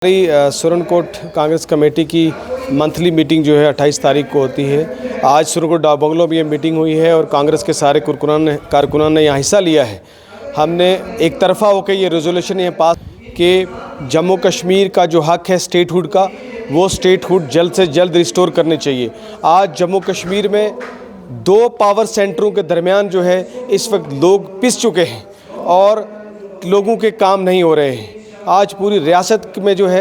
हमारी सुरनकोट कांग्रेस कमेटी की monthly meeting जो है 28 तारीख को होती है। आज सुरनकोट डाक बंगलो में ये मीटिंग हुई है और कांग्रेस के सारे कारकुनान ने यहाँ हिस्सा लिया है। हमने एक तरफा होकर ये रेजोल्यूशन ये पास कि जम्मू कश्मीर का जो हक है स्टेटहुड का, वो स्टेटहुड जल्द से जल्द रिस्टोर करने चाहिए। आज जम्मू कश्मीर में 2 पावर सेंटरों के दरमियान जो है इस वक्त लोग पिस चुके हैं और लोगों के काम नहीं हो रहे हैं। आज पूरी रियासत में जो है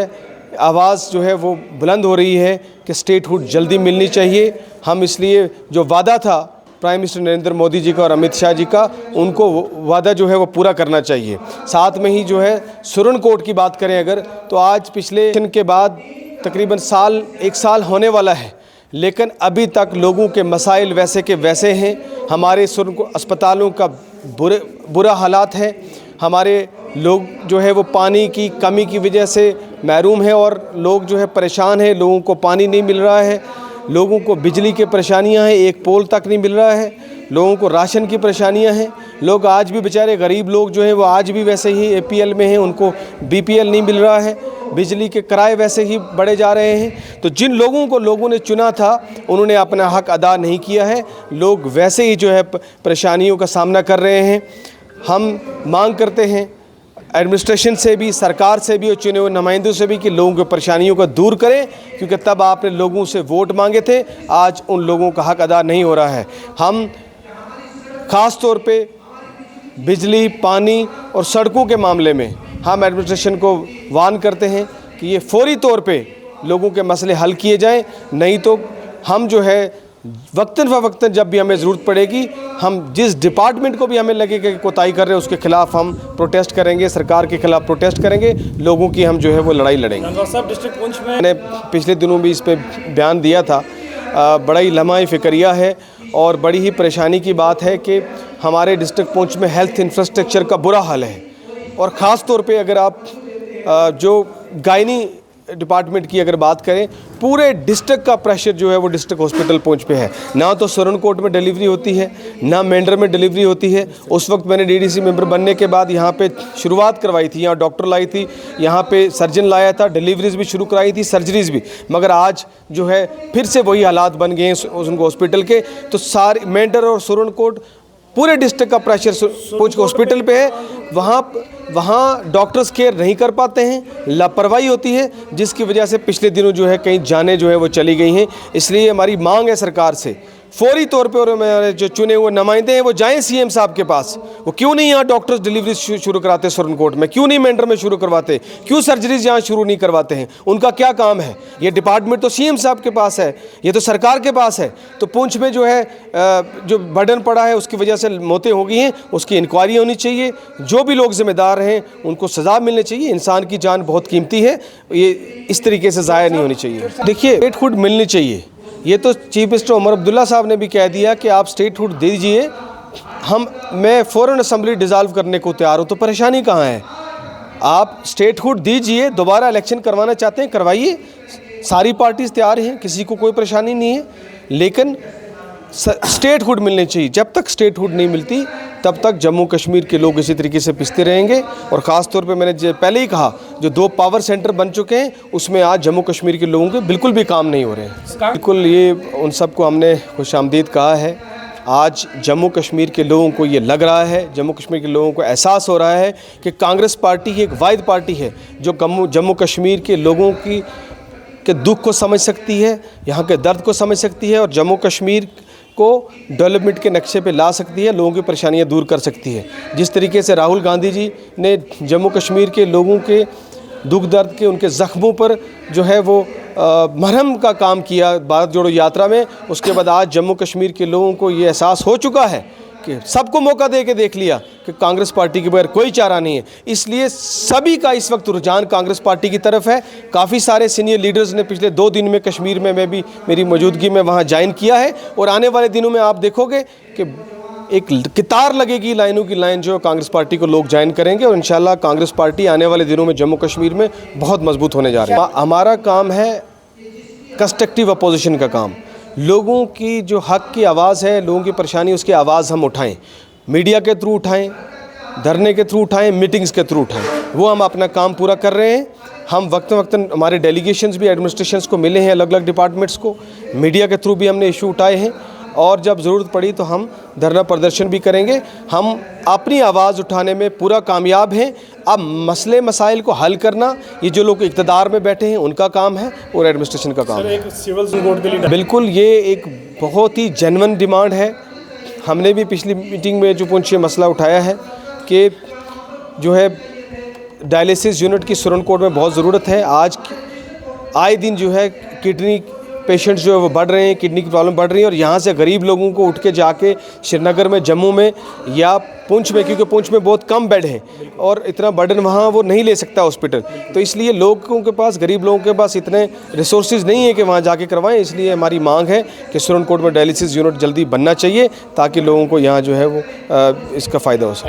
आवाज़ जो है वो बुलंद हो रही है कि स्टेटहुड जल्दी मिलनी चाहिए। हम इसलिए जो वादा था प्राइम मिनिस्टर नरेंद्र मोदी जी का और अमित शाह जी का, उनको वादा जो है वो पूरा करना चाहिए। साथ में ही जो है सुरनकोट की बात करें अगर, तो आज पिछले के बाद तकरीबन एक साल होने वाला है, लेकिन अभी तक लोगों के मसाइल वैसे के वैसे हैं। हमारे सुरनकोट अस्पतालों का बुरा हालात है। हमारे लोग जो है वो पानी की कमी की वजह से महरूम है और लोग जो है परेशान हैं। लोगों को पानी नहीं मिल रहा है, लोगों को बिजली की परेशानियां हैं, एक पोल तक नहीं मिल रहा है, लोगों को राशन की परेशानियां हैं। लोग आज भी बेचारे गरीब लोग जो हैं वो आज भी वैसे ही APL में हैं, उनको BPL नहीं मिल रहा है। बिजली के किराए वैसे ही बढ़े जा रहे हैं। तो जिन लोगों को लोगों ने चुना था उन्होंने अपना हक अदा नहीं किया है। लोग वैसे ही जो है परेशानियों का सामना कर रहे हैं। हम मांग करते हैं एडमिनिस्ट्रेशन से भी, सरकार से भी और चुने हुए नुमाइंदों से भी कि लोगों की परेशानियों को दूर करें, क्योंकि तब आपने लोगों से वोट मांगे थे। आज उन लोगों का हक अदा नहीं हो रहा है। हम ख़ास तौर पे बिजली, पानी और सड़कों के मामले में हम एडमिनिस्ट्रेशन को वार्न करते हैं कि ये फौरी तौर पे लोगों के मसले हल किए जाएं, नहीं तो हम जो है वक्तन जब भी हमें ज़रूरत पड़ेगी, हम जिस डिपार्टमेंट को भी हमें लगेगा कि कोताही कर रहे हैं उसके ख़िलाफ़ हम प्रोटेस्ट करेंगे, सरकार के ख़िलाफ़ प्रोटेस्ट करेंगे, लोगों की हम जो है वो लड़ाई लड़ेंगे। सब डिस्ट्रिक्ट पुंछ में मैंने पिछले दिनों भी इस पे बयान दिया था। बड़ा ही लम्हा फ़िक्रिया है और बड़ी ही परेशानी की बात है कि हमारे डिस्ट्रिक्ट पुंछ में हेल्थ इंफ्रास्ट्रक्चर का बुरा हाल है। और ख़ास तौर पे अगर आप जो गायनी डिपार्टमेंट की अगर बात करें, पूरे डिस्ट्रिक्ट का प्रेशर जो है वो डिस्ट्रिक्ट हॉस्पिटल पुंछ पे है। ना तो सुरनकोट में डिलीवरी होती है, ना मेंढर में डिलीवरी होती है। उस वक्त मैंने DDC मेंबर बनने के बाद यहाँ पे शुरुआत करवाई थी, यहाँ डॉक्टर लाई थी, यहाँ पे सर्जन लाया था, डिलीवरीज भी शुरू कराई थी, सर्जरीज भी। मगर आज जो है फिर से वही हालात बन गए हैं उनको हॉस्पिटल के। तो सारे मेंढर और सुरनकोट पूरे डिस्ट्रिक्ट का प्रेशर पुंछ हॉस्पिटल पे है। वहाँ डॉक्टर्स केयर नहीं कर पाते हैं, लापरवाही होती है, जिसकी वजह से पिछले दिनों जो है कई जानें जो है वो चली गई हैं। इसलिए हमारी मांग है सरकार से फौरी तौर पे, और हमारे जो चुने हुए नुमाइंदे हैं वो जाएं CM साहब के पास। वो क्यों नहीं यहाँ डॉक्टर्स डिलीवरी शुरू कराते सुरनकोट में, क्यों नहीं मेंढर में शुरू करवाते, क्यों सर्जरीज यहाँ शुरू नहीं करवाते हैं? उनका क्या काम है? ये डिपार्टमेंट तो CM साहब के पास है, ये तो सरकार के पास है। तो पुंछ में जो है जो बर्डन पड़ा है उसकी वजह से मौतें हो गई हैं, उसकी इंक्वायरी होनी चाहिए। जो भी लोग जिम्मेदार हैं उनको सज़ा मिलनी चाहिए। इंसान की जान बहुत कीमती है, ये इस तरीके से ज़ाया नहीं होनी चाहिए। देखिए, स्टेटहुड मिलनी चाहिए। ये तो चीफ मिनिस्टर उमर अब्दुल्ला साहब ने भी कह दिया कि आप स्टेटहुड दे दीजिए, मैं फ़ौरन असम्बली डिज़ाल्व करने को तैयार हूँ। तो परेशानी कहाँ है? आप स्टेटहुड दीजिए, दोबारा इलेक्शन करवाना चाहते हैं करवाइए, सारी पार्टीज़ तैयार हैं, किसी को कोई परेशानी नहीं है। लेकिन स्टेटहुड मिलनी चाहिए। जब तक स्टेटहुड नहीं मिलती तब तक जम्मू कश्मीर के लोग इसी तरीके से पिसते रहेंगे। और ख़ास तौर पे मैंने पहले ही कहा, जो 2 पावर सेंटर बन चुके हैं उसमें आज जम्मू कश्मीर के लोगों के बिल्कुल भी काम नहीं हो रहे हैं। बिल्कुल, ये उन सबको हमने खुशामदीद कहा है। आज जम्मू कश्मीर के लोगों को ये लग रहा है, जम्मू कश्मीर के लोगों को एहसास हो रहा है कि कांग्रेस पार्टी ही एक वाहिद पार्टी है जो जम्मू कश्मीर के लोगों के दुख को समझ सकती है, यहाँ के दर्द को समझ सकती है और जम्मू कश्मीर को डेवलपमेंट के नक्शे पे ला सकती है, लोगों की परेशानियां दूर कर सकती है। जिस तरीके से राहुल गांधी जी ने जम्मू कश्मीर के लोगों के दुख दर्द के, उनके ज़ख्मों पर जो है वो मरहम का काम किया भारत जोड़ो यात्रा में, उसके बाद आज जम्मू कश्मीर के लोगों को ये एहसास हो चुका है कि सबको मौका दे के देख लिया कि कांग्रेस पार्टी के बगैर कोई चारा नहीं है। इसलिए सभी का इस वक्त रुझान कांग्रेस पार्टी की तरफ है। काफ़ी सारे सीनियर लीडर्स ने पिछले 2 दिन में कश्मीर में मैं भी मेरी मौजूदगी में वहाँ ज्वाइन किया है और आने वाले दिनों में आप देखोगे कि एक कितार लगेगी, लाइनों की लाइन जो कांग्रेस पार्टी को लोग ज्वाइन करेंगे और इंशाल्लाह कांग्रेस पार्टी आने वाले दिनों में जम्मू कश्मीर में बहुत मजबूत होने जा रही है। हमारा काम है कंस्ट्रक्टिव अपोजिशन का काम। लोगों की जो हक की आवाज़ है, लोगों की परेशानी, उसकी आवाज़ हम उठाएं, मीडिया के थ्रू उठाएं, धरने के थ्रू उठाएं, मीटिंग्स के थ्रू उठाएं, वो हम अपना काम पूरा कर रहे हैं। हम वक्त वक्तन हमारे डेलीगेशंस भी एडमिनिस्ट्रेशंस को मिले हैं, अलग अलग डिपार्टमेंट्स को, मीडिया के थ्रू भी हमने इशू उठाए हैं और जब ज़रूरत पड़ी तो हम धरना प्रदर्शन भी करेंगे। हम अपनी आवाज़ उठाने में पूरा कामयाब हैं। अब मसले मसाइल को हल करना ये जो लोग इक़्तिदार में बैठे हैं उनका काम है और एडमिनिस्ट्रेशन का काम है। एक सिविल कोर्ट के लिए बिल्कुल, ये एक बहुत ही जेन्युइन डिमांड है। हमने भी पिछली मीटिंग में जो पुंछ मसला उठाया है कि जो है डायलिसिस यूनिट की सुरन कोट में बहुत ज़रूरत है। आज आए दिन जो है किडनी पेशेंट्स जो है वो बढ़ रहे हैं, किडनी की प्रॉब्लम बढ़ रही है और यहाँ से गरीब लोगों को उठ के जाके श्रीनगर में, जम्मू में या पुंछ में, क्योंकि पुंछ में बहुत कम बेड हैं और इतना बर्डन वहाँ वो नहीं ले सकता हॉस्पिटल, तो इसलिए लोगों के पास, गरीब लोगों के पास इतने रिसोर्सेज नहीं है कि वहाँ जाके करवाएं। इसलिए हमारी मांग है कि सुरन कोट में डायलिसिस यूनिट जल्दी बनना चाहिए ताकि लोगों को यहाँ जो है वो इसका फ़ायदा हो सके।